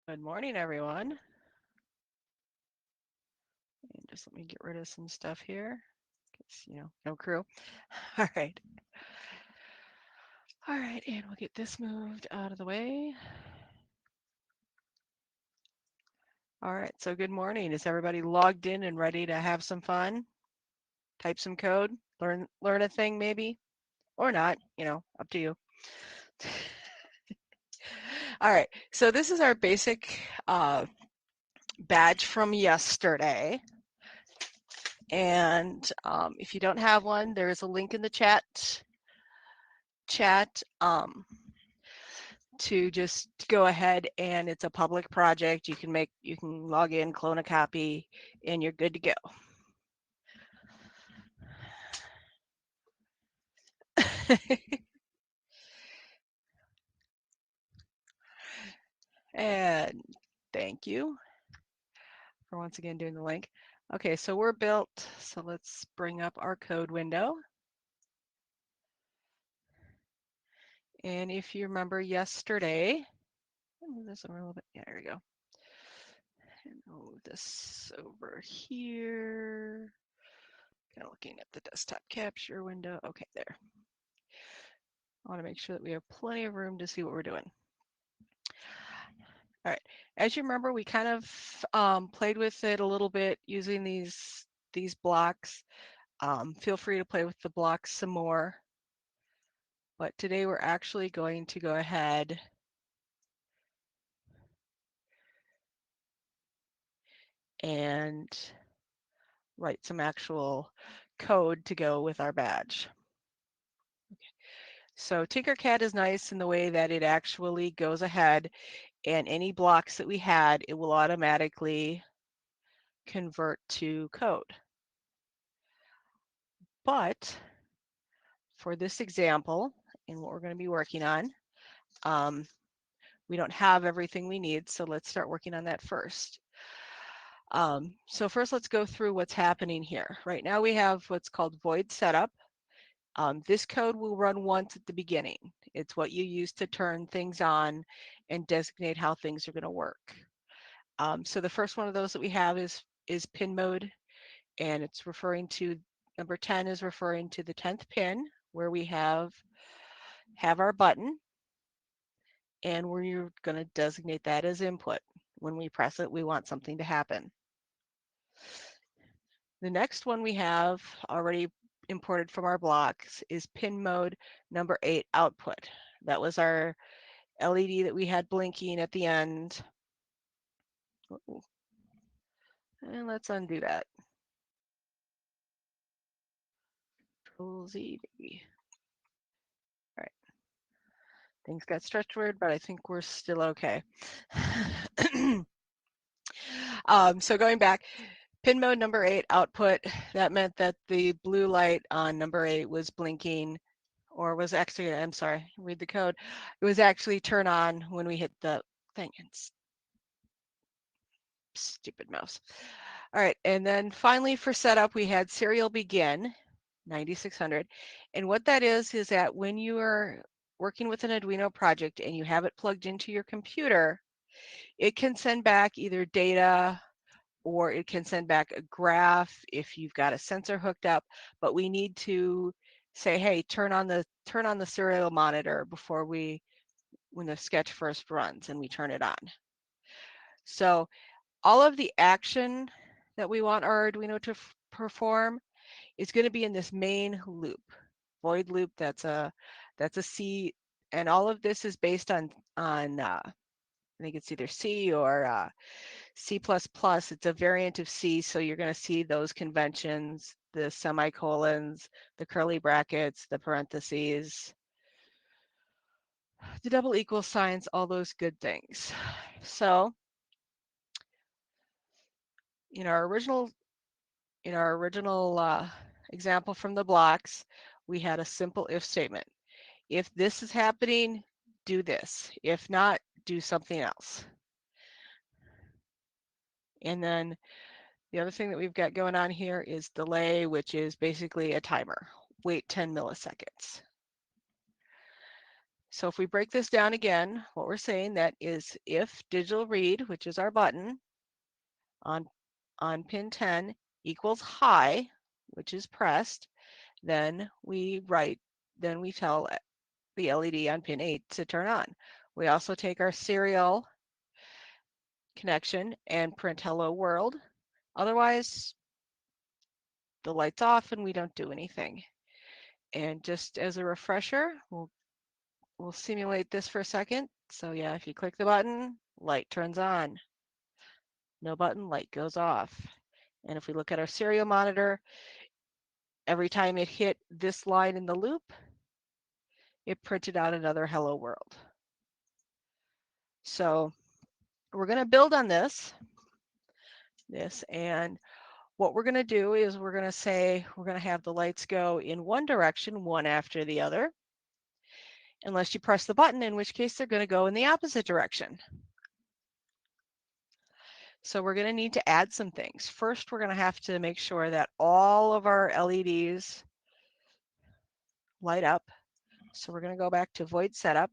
Good morning, everyone. And just let me get rid of some stuff here. No crew. All right. All right, and we'll get this moved out of the way. All right, so good morning. Is everybody logged in and ready to have some fun? Type some code, learn a thing maybe, or not, up to you. All right, so this is our basic badge from yesterday. And if you don't have one, there is a link in the chat to just go ahead, and it's a public project. You can log in, clone a copy, and you're good to go. And thank you for once again doing the link. Okay, so we're built. So let's bring up our code window. And if you remember yesterday, move this over a little bit. Yeah, there we go. And move this over here. Kind of looking at the desktop capture window. Okay, there. I want to make sure that we have plenty of room to see what we're doing. All right. As you remember, we kind of played with it a little bit using these blocks. Feel free to play with the blocks some more. But today we're actually going to go ahead and write some actual code to go with our badge. Okay. So Tinkercad is nice in the way that it actually goes ahead, and any blocks that we had, it will automatically convert to code. But for this example, and what we're going to be working on, we don't have everything we need, so let's start working on that first. So first, let's go through what's happening here. Right now, we have what's called void setup. This code will run once at the beginning. It's what you use to turn things on and designate how things are going to work. So the first one of those that we have is pin mode, and it's referring to number 10 is referring to the 10th pin, where we have our button, and we're going to designate that as input. When we press it, we want something to happen. The next one we have already imported from our blocks is pin mode number 8 output. That was our LED that we had blinking at the end. And let's undo that. Control Z, baby. All right. Things got stretched weird, but I think we're still okay. So going back, pin mode number 8 output, that meant that the blue light on number 8 was blinking, or was actually, I'm sorry, read the code. It was actually turn on when we hit the thing. It's stupid mouse. All right, and then finally for setup, we had serial begin, 9600. And what that is that when you are working with an Arduino project and you have it plugged into your computer, it can send back either data or it can send back a graph if you've got a sensor hooked up, but we need to say, hey, turn on the serial monitor before when the sketch first runs, and we turn it on. So all of the action that we want our Arduino to perform is going to be in this main loop, void loop. That's a C, and all of this is based on I think it's either C or C++. It's a variant of C, so you're going to see those conventions, the semicolons, the curly brackets, the parentheses, the double equal signs, all those good things. So in our original example from the blocks, we had a simple if statement. If this is happening, do this. If not, do something else. And then the other thing that we've got going on here is delay, which is basically a timer. Wait 10 milliseconds. So if we break this down again, what we're saying that is if digital read, which is our button on, on pin 10 equals high, which is pressed, then we tell the LED on pin 8 to turn on. We also take our serial connection and print hello world. Otherwise, the light's off and we don't do anything. And just as a refresher, we'll simulate this for a second. So yeah, if you click the button, light turns on. No button, light goes off. And if we look at our serial monitor, every time it hit this line in the loop, it printed out another hello world. So we're going to build on this, and what we're going to do is we're going to say we're going to have the lights go in one direction, one after the other, unless you press the button, in which case they're going to go in the opposite direction. So we're going to need to add some things. First, we're going to have to make sure that all of our LEDs light up. So we're going to go back to void setup.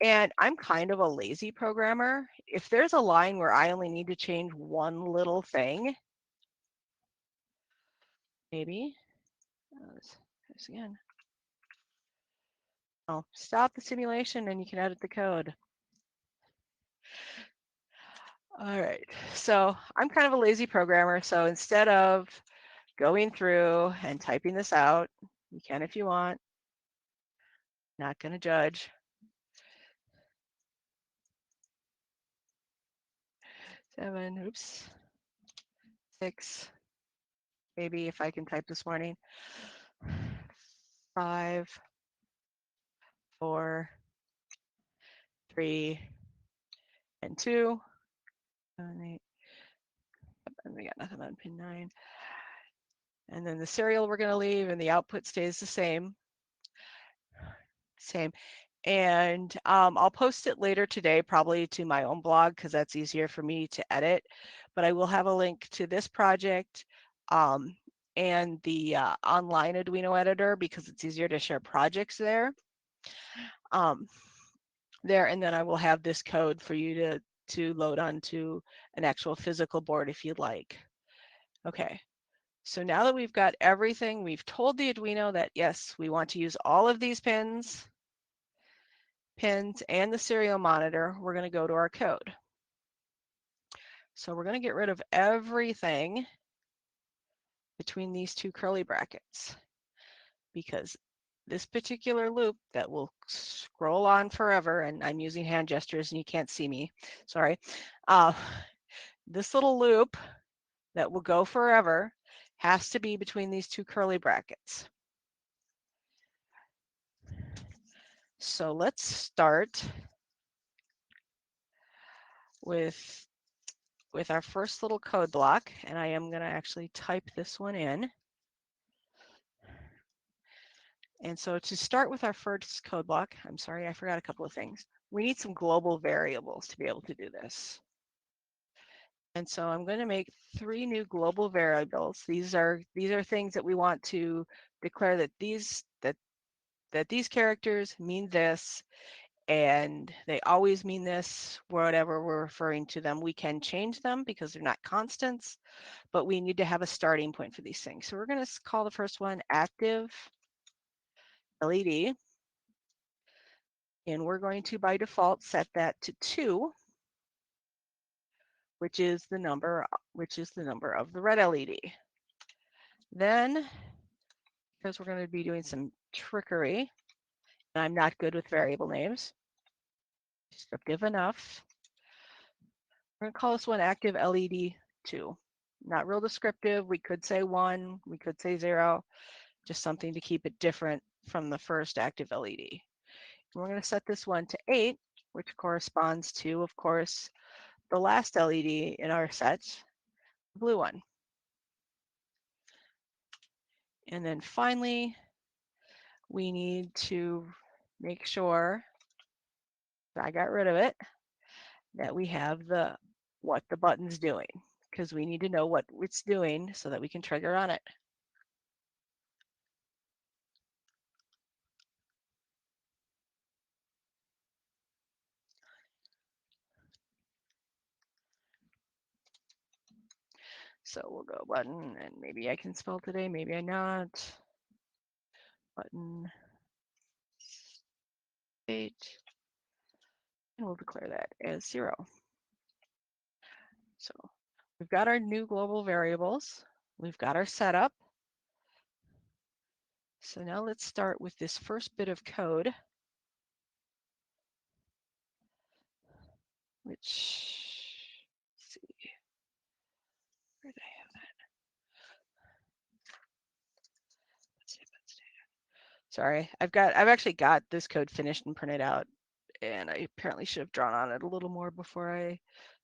And I'm kind of a lazy programmer. If there's a line where I only need to change one little thing, maybe, this again. Oh, stop the simulation and you can edit the code. All right, so I'm kind of a lazy programmer. So instead of going through and typing this out, you can if you want, not going to judge. 7, oops, 6, maybe if I can type this morning, 5, 4, 3, and 2, 7, 8, and we got nothing on pin 9. And then the serial we're going to leave, and the output stays the same. And I'll post it later today, probably to my own blog, because that's easier for me to edit. But I will have a link to this project and the online Arduino editor, because it's easier to share projects there. And then I will have this code for you to load onto an actual physical board if you'd like. Okay. So now that we've got everything, we've told the Arduino that yes, we want to use all of these pins and the serial monitor. We're going to go to our code. So we're going to get rid of everything between these two curly brackets, because this particular loop that will scroll on forever, and I'm using hand gestures and you can't see me, sorry. This little loop that will go forever has to be between these two curly brackets. So let's start with our first little code block, and I am going to actually type this one in. And so to start with our first code block, I'm sorry, I forgot a couple of things. We need some global variables to be able to do this. And so I'm going to make 3 new global variables. These are things that we want to declare that these characters mean this, and they always mean this, whatever we're referring to them. We can change them because they're not constants, but we need to have a starting point for these things. So we're going to call the first one active LED, and we're going to by default set that to 2, which is the number of the red LED. Then, because we're going to be doing some trickery, and I'm not good with variable names, descriptive enough, we're going to call this one active LED 2. Not real descriptive. We could say 1, we could say 0, just something to keep it different from the first active LED. We're going to set this one to 8, which corresponds to, of course, the last LED in our set, the blue one. And then finally, we need to make sure, I got rid of it, that we have what the button's doing, because we need to know what it's doing so that we can trigger on it. So we'll go button, and maybe I can spell today, maybe I not. Button state, and we'll declare that as 0. So we've got our new global variables. We've got our setup. So now let's start with this first bit of code, which, let's see, where did I have that? Sorry, I've actually got this code finished and printed out, and I apparently should have drawn on it a little more before I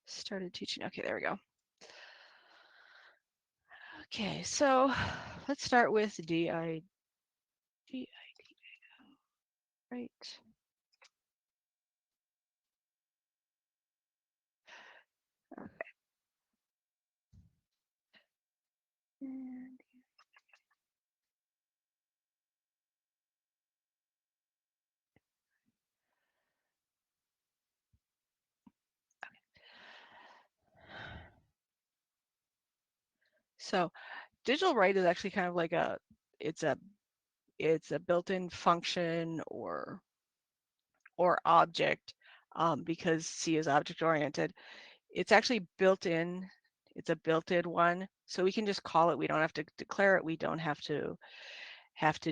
started teaching. Okay, there we go. Okay, so let's start with DID, right? Okay. And so digital write is actually kind of like it's a built-in function or object, because C is object-oriented. It's actually built in. It's a built-in one, so we can just call it. We don't have to declare it. We don't have to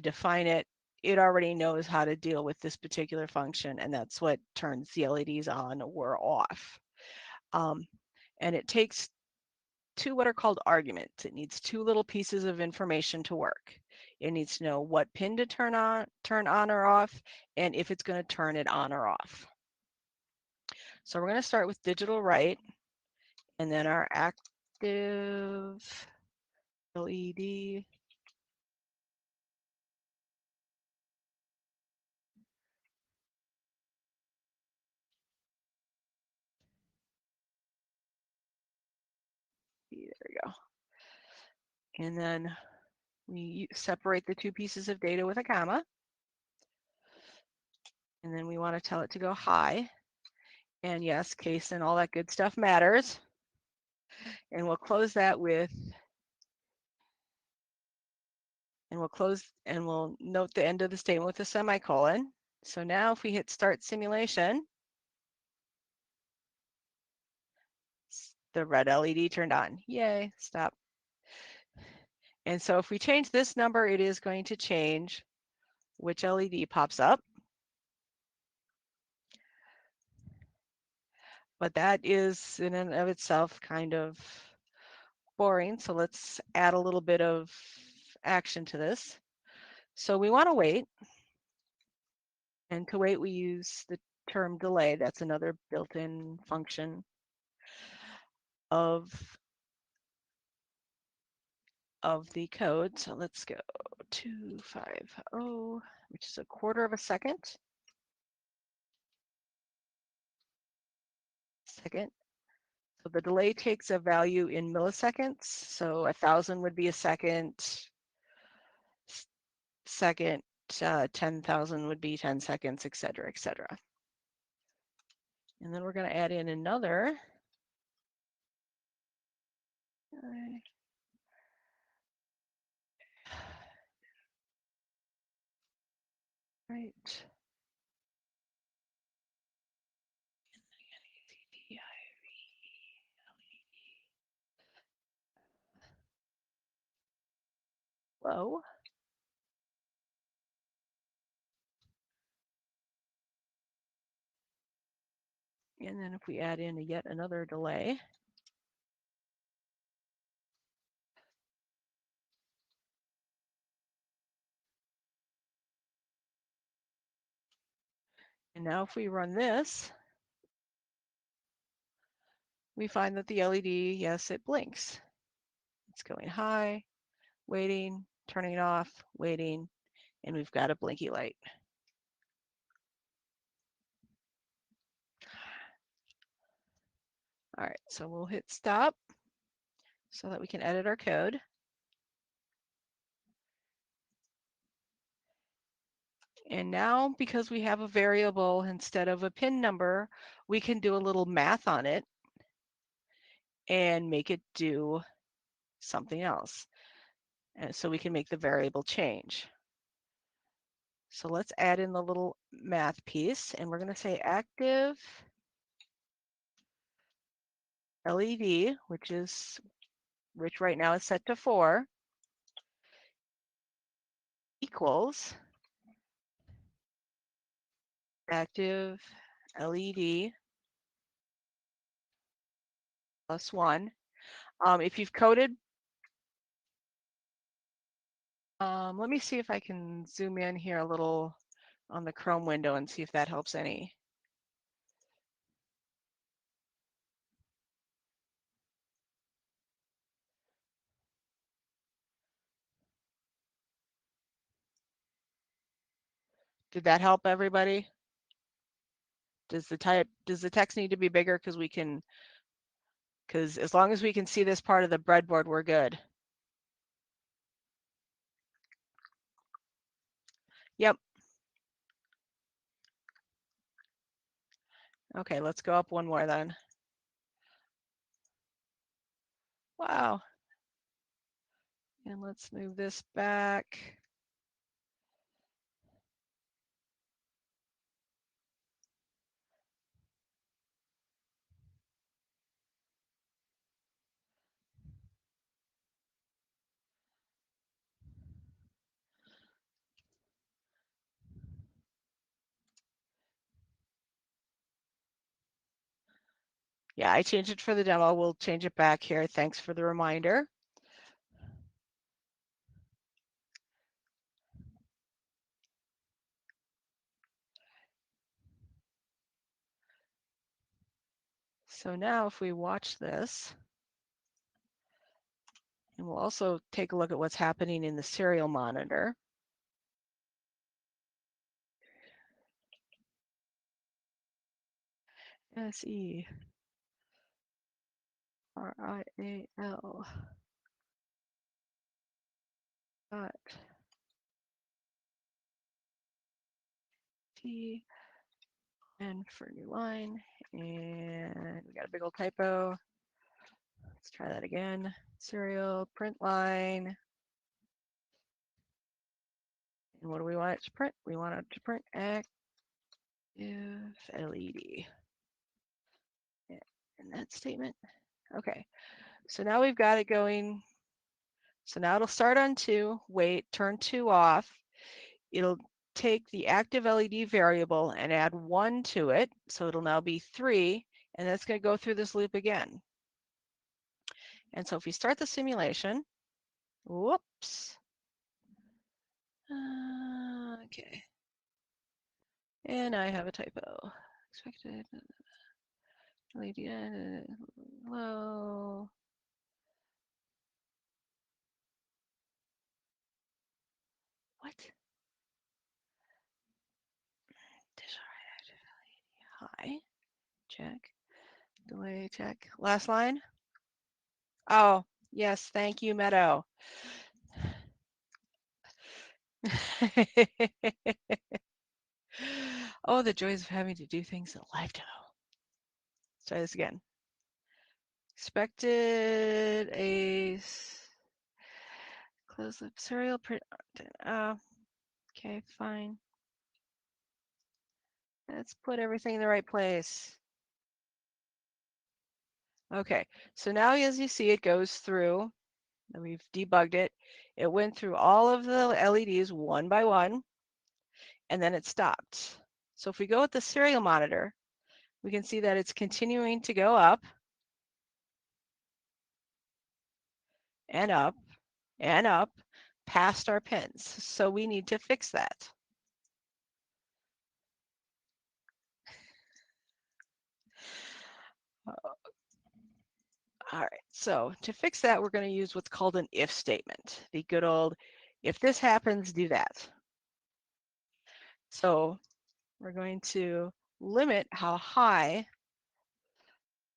define it. It already knows how to deal with this particular function, and that's what turns the LEDs on or off. And it takes two what are called arguments. It needs two little pieces of information to work. It needs to know what pin to turn on or off, and if it's going to turn it on or off. So we're going to start with digital write, and then our active LED. There we go. And then we separate the two pieces of data with a comma. And then we want to tell it to go high. And yes, case and all that good stuff matters. And we'll close that with, and we'll note the end of the statement with a semicolon. So now if we hit start simulation, the red LED turned on. Yay, stop. And so if we change this number, it is going to change which LED pops up. But that is in and of itself kind of boring. So let's add a little bit of action to this. So we want to wait. And to wait, we use the term delay. That's another built-in function of the code. So let's go 250, which is a quarter of a second. So the delay takes a value in milliseconds. So 1,000 would be a second. 10,000 would be 10 seconds, et cetera, et cetera. And then we're going to add in another. Right. Low. And then if we add in yet another delay. And now if we run this, we find that the LED, yes, it blinks. It's going high, waiting, turning it off, waiting, and we've got a blinky light. All right, so we'll hit stop so that we can edit our code. And now, because we have a variable instead of a pin number, we can do a little math on it and make it do something else. And so we can make the variable change. So let's add in the little math piece, and we're going to say active LED, which right now is set to 4, equals active LED plus 1. If you've coded, let me see if I can zoom in here a little on the Chrome window and see if that helps any. Did that help everybody? Does the text need to be bigger because as long as we can see this part of the breadboard, we're good. Yep. Okay, let's go up one more then. Wow. And let's move this back. Yeah, I changed it for the demo. We'll change it back here. Thanks for the reminder. So now if we watch this, and we'll also take a look at what's happening in the serial monitor. SERIAL dot T and for new line, and we got a big old typo. Let's try that again. Serial print line. And what do we want it to print? We want it to print active LED. And that statement. Okay, so now we've got it going. So now it'll start on 2, wait, turn 2 off. It'll take the active LED variable and add 1 to it. So it'll now be 3, and that's going to go through this loop again. And so if we start the simulation, whoops. Okay. And I have a typo. Expected LED low. What? High. Check. Delay check. Last line. Oh, yes. Thank you, Meadow. Oh, the joys of having to do things in live demo. Let's try this again. Expected a closed loop serial print. Okay, fine. Let's put everything in the right place. Okay, so now as you see, it goes through, and we've debugged it. It went through all of the LEDs one by one, and then it stopped. So if we go with the serial monitor, we can see that it's continuing to go up and up and up past our pins. So we need to fix that. All right, so to fix that, we're going to use what's called an if statement. The good old, if this happens, do that. So we're going to limit how high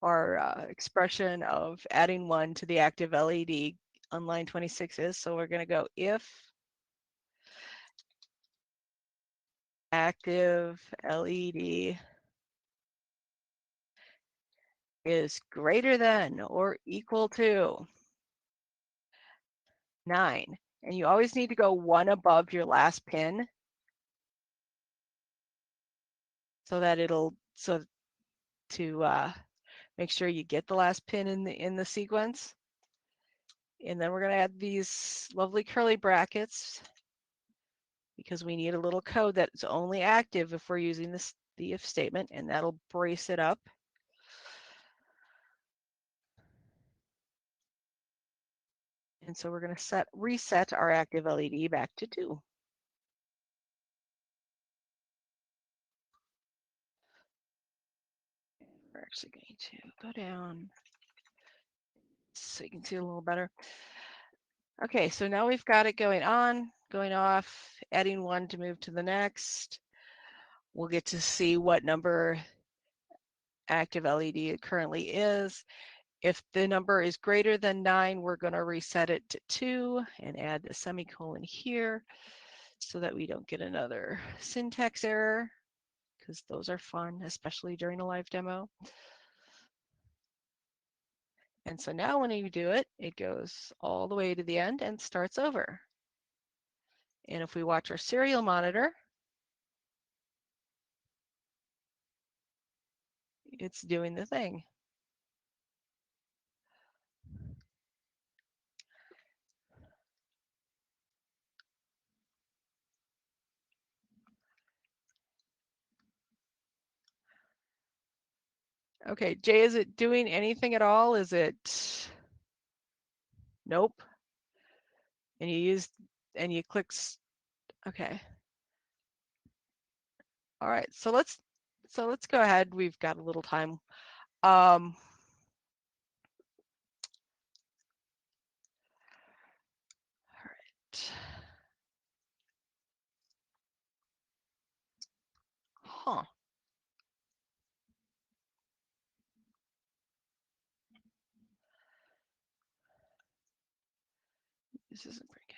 our expression of adding 1 to the active LED on line 26 is. So we're going to go if active LED is greater than or equal to 9. And you always need to go one above your last pin so that to make sure you get the last pin in the sequence. And then we're going to add these lovely curly brackets because we need a little code that's only active if we're using the if statement, and that'll brace it up. And so we're going to reset our active LED back to 2. We're actually going to go down so you can see a little better. Okay, so now we've got it going on, going off, adding 1 to move to the next. We'll get to see what number active LED it currently is. If the number is greater than 9, we're going to reset it to 2 and add a semicolon here so that we don't get another syntax error, because those are fun, especially during a live demo. And so now when you do it, it goes all the way to the end and starts over. And if we watch our serial monitor, it's doing the thing. Okay, Jay, is it doing anything at all? Is it? Nope. And you click, okay. All right, so let's go ahead. We've got a little time. All right. Huh. This isn't very good.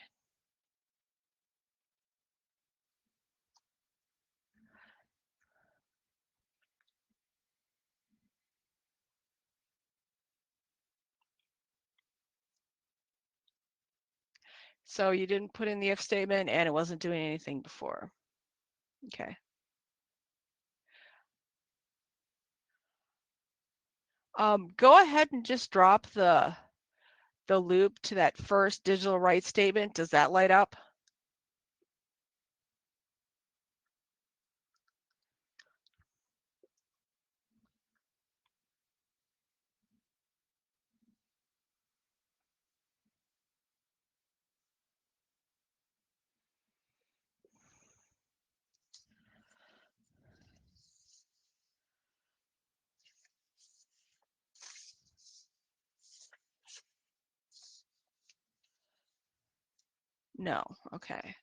So you didn't put in the if statement and it wasn't doing anything before. Okay. Go ahead and just drop the loop to that first digital write statement. Does that light up? No. Okay.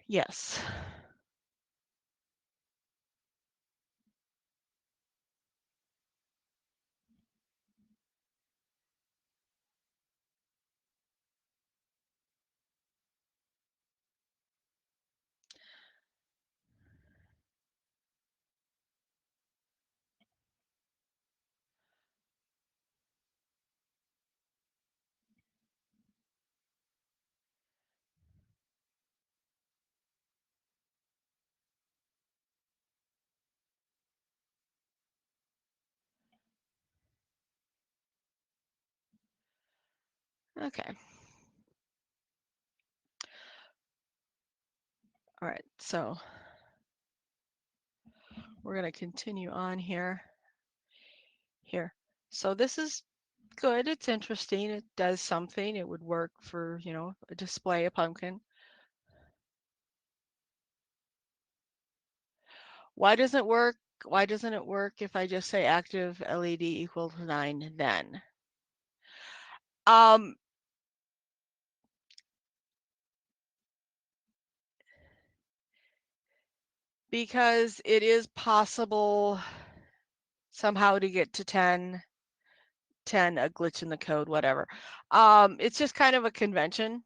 Yes. Okay. All right. So we're going to continue on here. So this is good. It's interesting. It does something. It would work for, a display, a pumpkin. Why doesn't it work? Why doesn't it work if I just say active LED equal to 9 then? Because it is possible somehow to get to 10, a glitch in the code, whatever. It's just kind of a convention.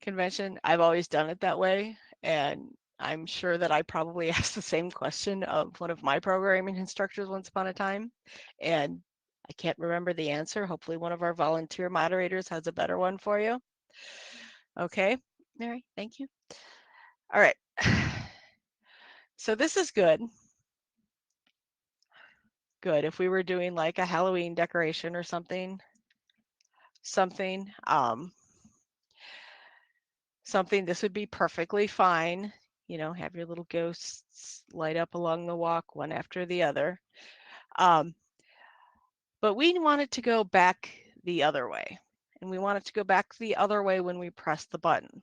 convention. I've always done it that way, and I'm sure that I probably asked the same question of one of my programming instructors once upon a time, and I can't remember the answer. Hopefully one of our volunteer moderators has a better one for you. Okay, Mary, thank you. All right. So this is good. Good. If we were doing like a Halloween decoration or something, something, this would be perfectly fine. You know, have your little ghosts light up along the walk, one after the other. But we want it to go back the other way. And we want it to go back the other way when we press the button.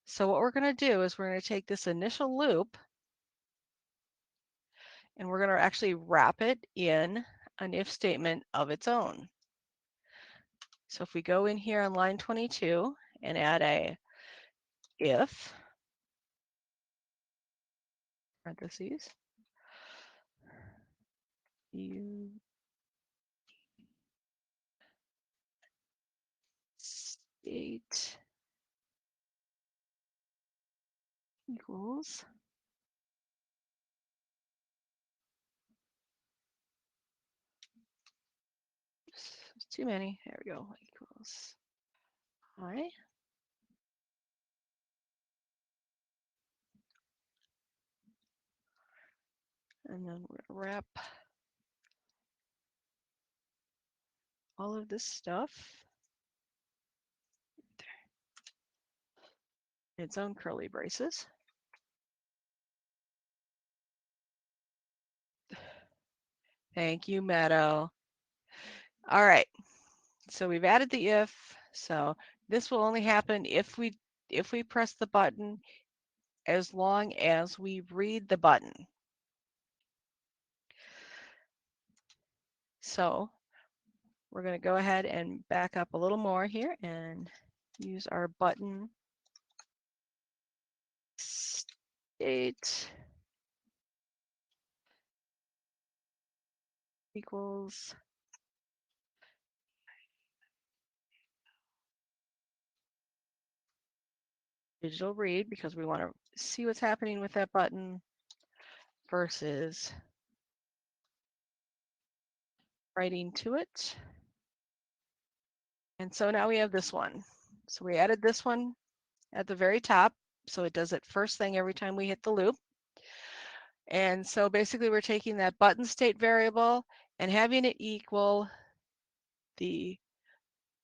So what we're going to do is we're going to take this initial loop and we're going to actually wrap it in an if statement of its own. So if we go in here on line 22 and add a if, parentheses, you state equals too many. There we go. Equals I. And then we're going to wrap all of this stuff in its own curly braces. Thank you, Meadow. All right. So we've added the if. So this will only happen if we press the button as long as we read the button. So we're going to go ahead and back up a little more here and use our button state equals digital read, because we want to see what's happening with that button versus writing to it. And so now we have this one. So we added this one at the very top. So it does it first thing every time we hit the loop. And so basically we're taking that button state variable and having it equal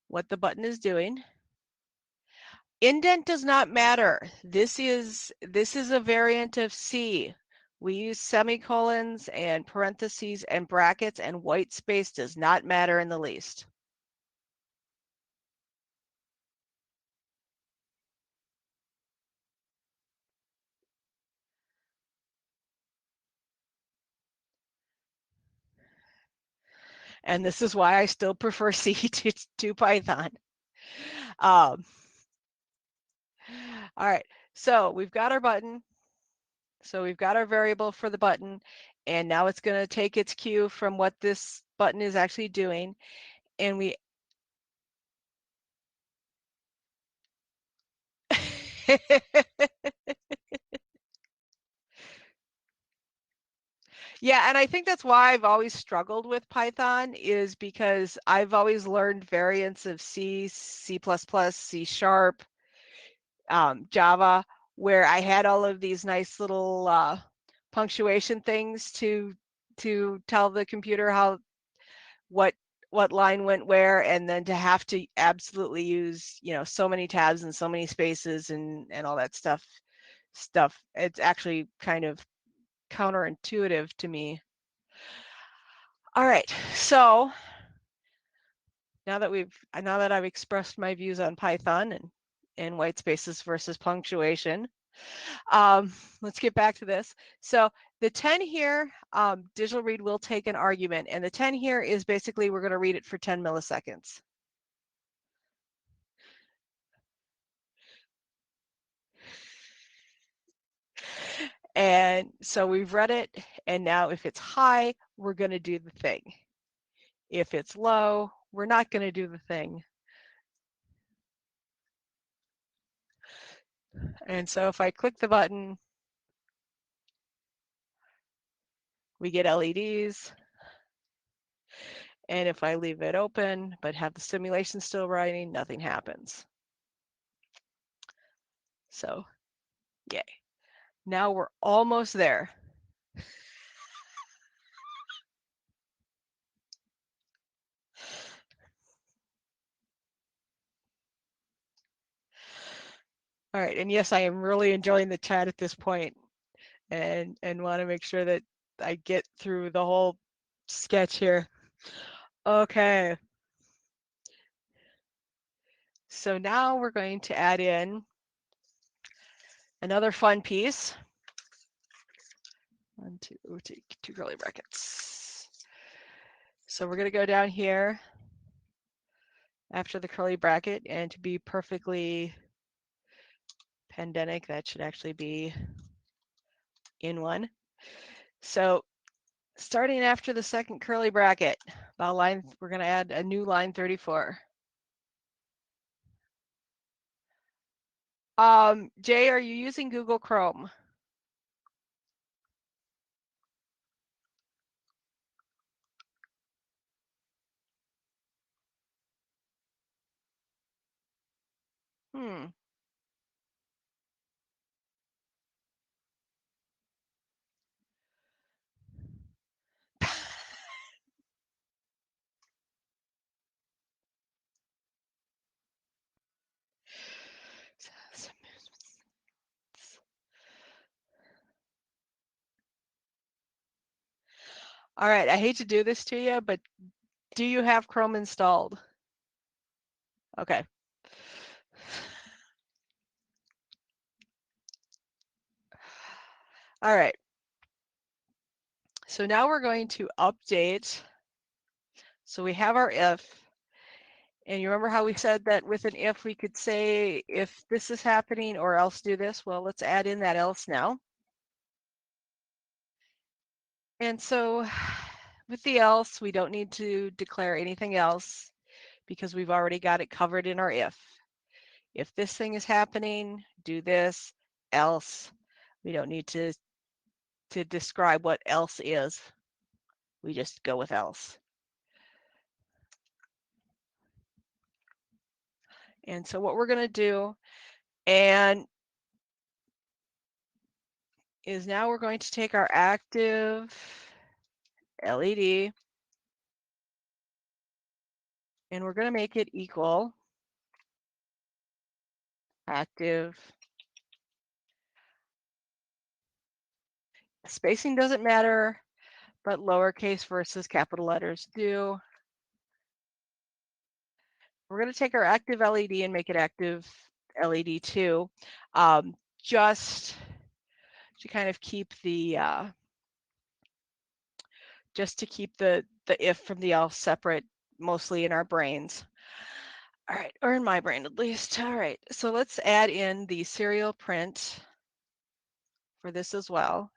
what the button is doing. Indent does not matter. This is a variant of C. We use semicolons and parentheses and brackets, and white space does not matter in the least. And this is why I still prefer C to Python. All right, so we've got our button. So we've got our variable for the button, and now it's going to take its cue from what this button is actually doing. And we Yeah, and I think that's why I've always struggled with Python, is because I've always learned variants of C, C++, C#, Java, where I had all of these nice little punctuation things to tell the computer what line went where, and then to have to absolutely use, you know, so many tabs and so many spaces and all that stuff. It's actually kind of counterintuitive to me. All right, so now that I've expressed my views on Python and white spaces versus punctuation, let's get back to this. So the 10 here, digital read will take an argument, and the 10 here is basically we're going to read it for 10 milliseconds. And so we've read it, and now if it's high, we're going to do the thing. If it's low, we're not going to do the thing. And so if I click the button, we get LEDs. And if I leave it open, but have the simulation still running, nothing happens. So, yay. Now we're almost there. All right, and yes, I am really enjoying the chat at this point and want to make sure that I get through the whole sketch here. Okay. So now we're going to add in another fun piece. Two curly brackets. So we're going to go down here after the curly bracket, and to be perfectly pandemic, that should actually be in one. So starting after the second curly bracket, about line, we're going to add a new line 34. Jay, are you using Google Chrome? Hmm. All right, I hate to do this to you, but do you have Chrome installed? Okay. All right. So now we're going to update. So we have our if. And you remember how we said that with an if we could say if this is happening or else do this? Well, let's add in that else now. And so with the else, we don't need to declare anything else because we've already got it covered in our if. If this thing is happening, do this, else. We don't need to describe what else is. We just go with else. And so what we're going to do and is now we're going to take our active LED and we're going to make it equal active. Spacing doesn't matter, but lowercase versus capital letters do. We're going to take our active LED and make it active LED 2, just to kind of keep the if from the else separate, mostly in our brains. All right, or in my brain at least. All right, so let's add in the serial print for this as well.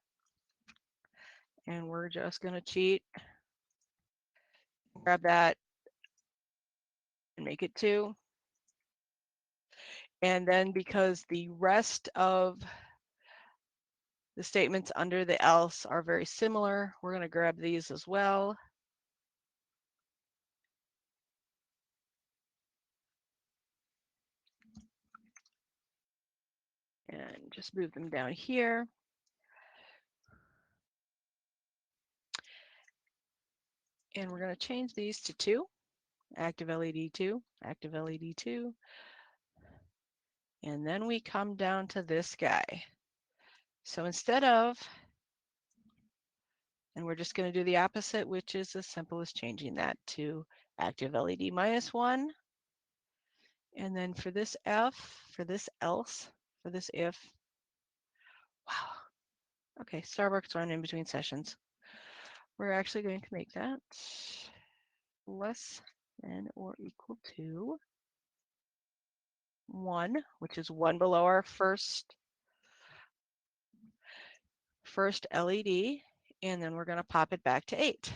And we're just going to cheat, grab that, and make it 2. And then because the rest of the statements under the else are very similar, we're going to grab these as well. And just move them down here. And we're going to change these to 2. Active LED 2, active LED 2. And then we come down to this guy. So instead of, and we're just going to do the opposite, which is as simple as changing that to active LED -1. And then for this F, for this else, for this if, wow. Okay, Starbucks run in between sessions. We're actually going to make that less than or equal to 1, which is 1 below our first LED, and then we're going to pop it back to 8.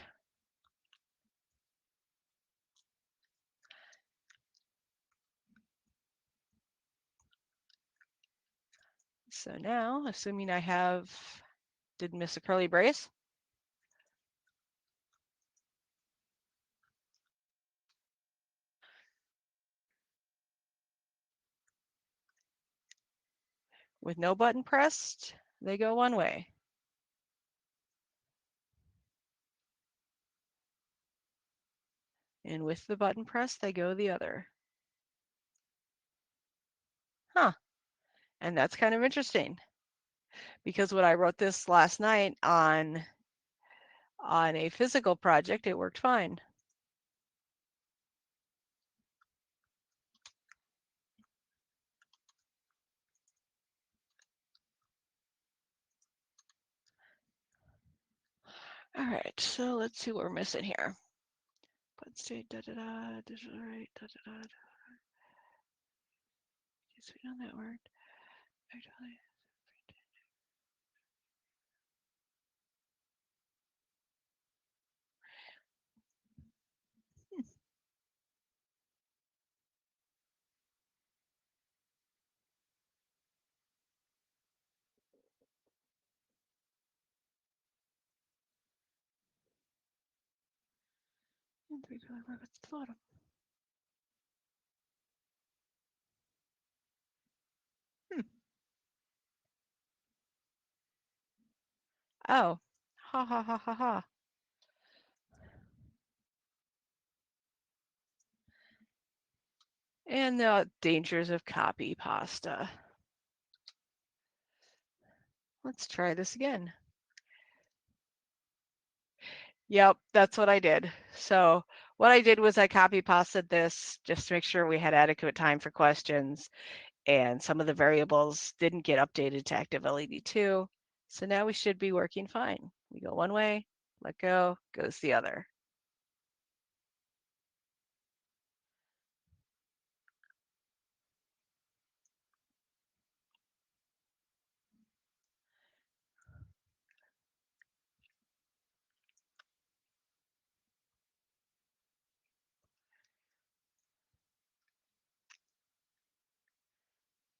So now, assuming I didn't miss a curly brace, with no button pressed, they go one way. And with the button pressed, they go the other. Huh. And that's kind of interesting because when I wrote this last night on a physical project, it worked fine. All right, so let's see what we're missing here. But state digital rate speed on network. Actually. It's the bottom. Oh, ha ha ha ha ha. And the dangers of copy pasta. Let's try this again. Yep, that's what I did. So what I did was I copy pasted this just to make sure we had adequate time for questions, and some of the variables didn't get updated to active LED 2. So now we should be working fine. We go one way, let go, goes the other.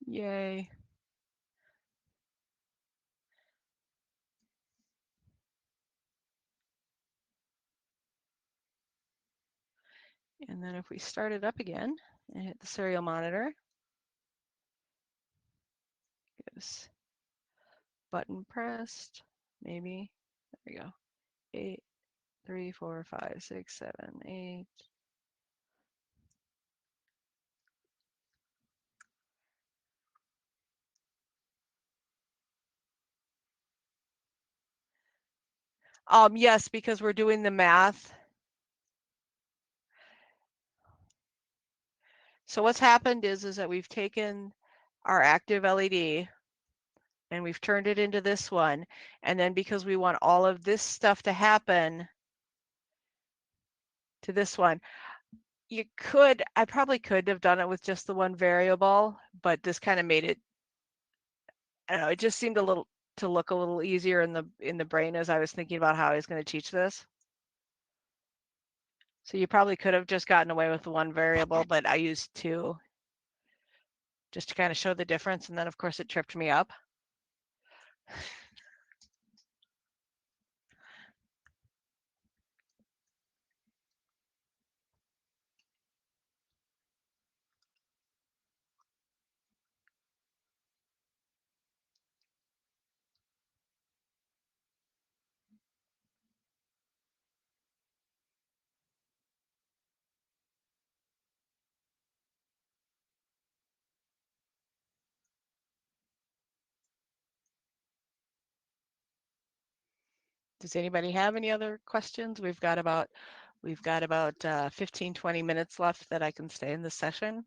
Yay. And then if we start it up again and hit the serial monitor, goes button pressed, maybe, there we go, 8, 3, 4, 5, 6, 7, 8. Yes, because we're doing the math. So what's happened is that we've taken our active LED and we've turned it into this one. And then because we want all of this stuff to happen to this one, I probably could have done it with just the one variable, but this kind of made it, I don't know, it just seemed to look a little easier in the brain as I was thinking about how I was going to teach this. So you probably could have just gotten away with the one variable, but I used two just to kind of show the difference. And then of course it tripped me up. Does anybody have any other questions? We've got about 15, 20 minutes left that I can stay in this session.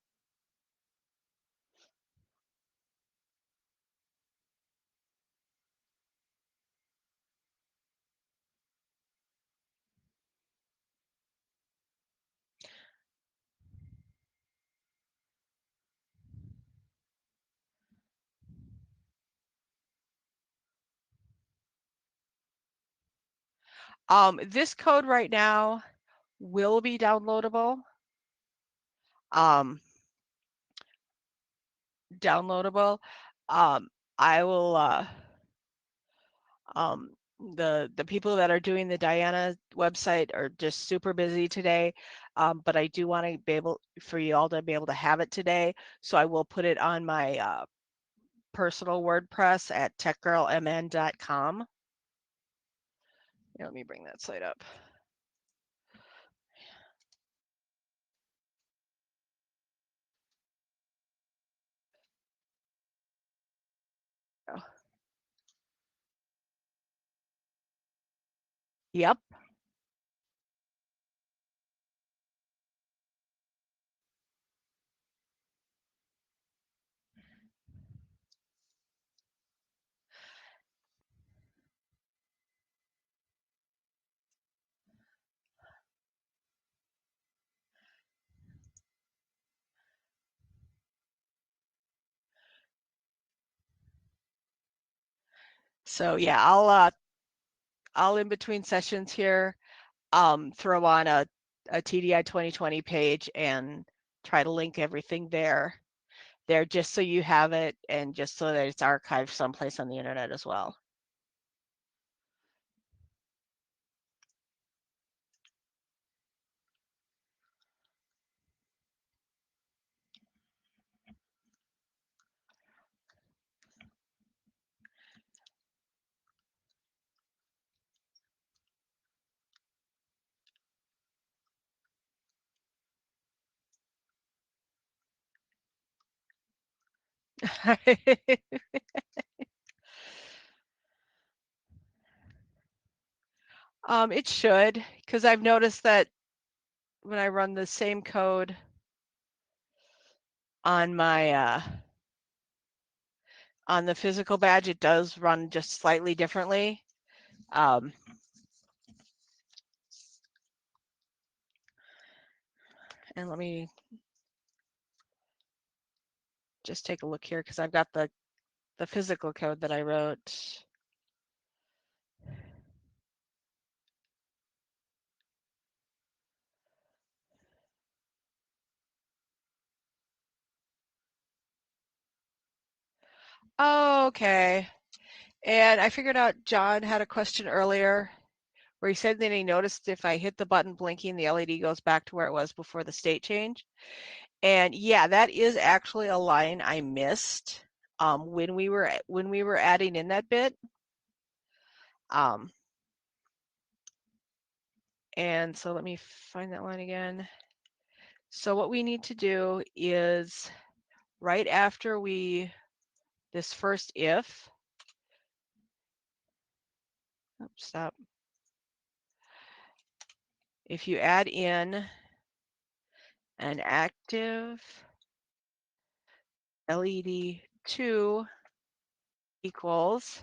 This code right now will be downloadable. Um, I will, the people that are doing the Diana website are just super busy today, but I do want to be able for you all to be able to have it today. So I will put it on my personal WordPress at techgirlmn.com. Let me bring that site up. Oh. Yep. So yeah, I'll in between sessions here, throw on a TDI 2020 page and try to link everything there just so you have it and just so that it's archived someplace on the internet as well. It should, because I've noticed that when I run the same code on my on the physical badge, it does run just slightly differently. And let me just take a look here because I've got the physical code that I wrote. Oh, okay. And I figured out John had a question earlier where he said that he noticed if I hit the button blinking, the LED goes back to where it was before the state change. And yeah, that is actually a line I missed when we were adding in that bit. And so let me find that line again. So what we need to do is right after this first if, oops, stop. If you add in an active LED2 equals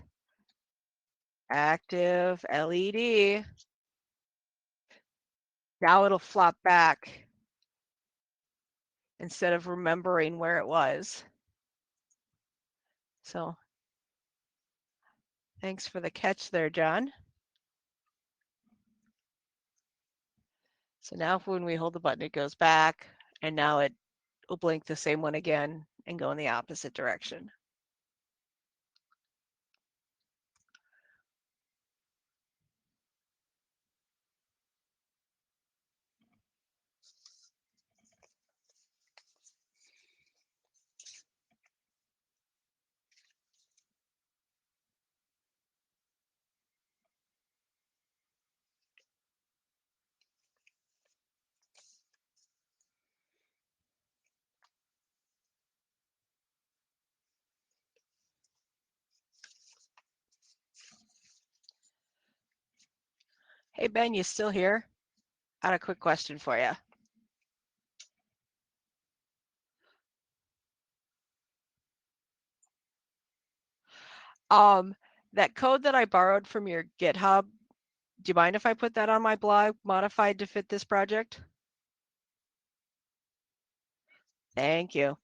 active LED, now it'll flop back instead of remembering where it was. So thanks for the catch there, John. So now when we hold the button, it goes back, and now it will blink the same one again and go in the opposite direction. Hey, Ben, you still here? I got a quick question for you. That code that I borrowed from your GitHub, do you mind if I put that on my blog, modified to fit this project? Thank you.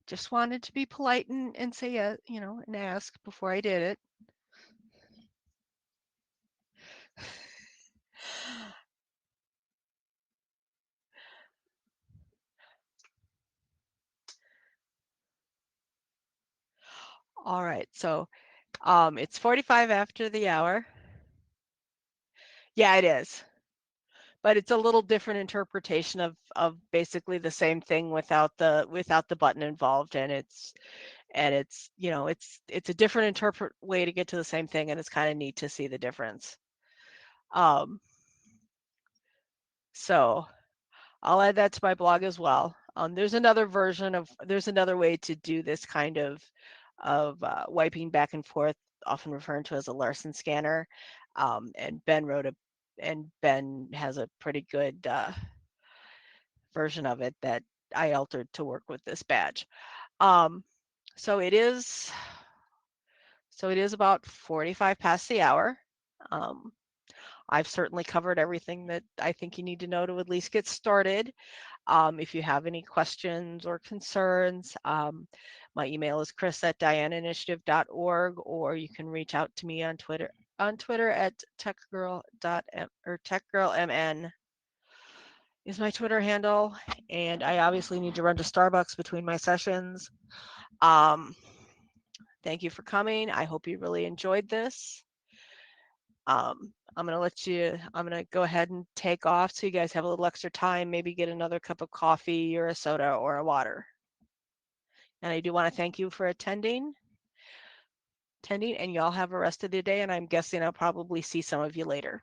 Just wanted to be polite and say, and ask before I did it. All right, so it's 45 after the hour. Yeah, it is. But it's a little different interpretation of basically the same thing without the button involved, and it's you know it's a different interpret way to get to the same thing, and it's kind of neat to see the difference. Um, so I'll add that to my blog as well. There's another way to do this kind of wiping back and forth, often referred to as a Larson scanner. And Ben has a pretty good version of it that I altered to work with this badge. Um, so it is about 45 past the hour. Um, I've certainly covered everything that I think you need to know to at least get started. If you have any questions or concerns, my email is chris@dianainitiative.org, or you can reach out to me on Twitter at TechGirlMN is my Twitter handle. And I obviously need to run to Starbucks between my sessions. Thank you for coming. I hope you really enjoyed this. I'm going to go ahead and take off so you guys have a little extra time, maybe get another cup of coffee or a soda or a water. And I do want to thank you for attending, and y'all have a rest of the day, and I'm guessing I'll probably see some of you later.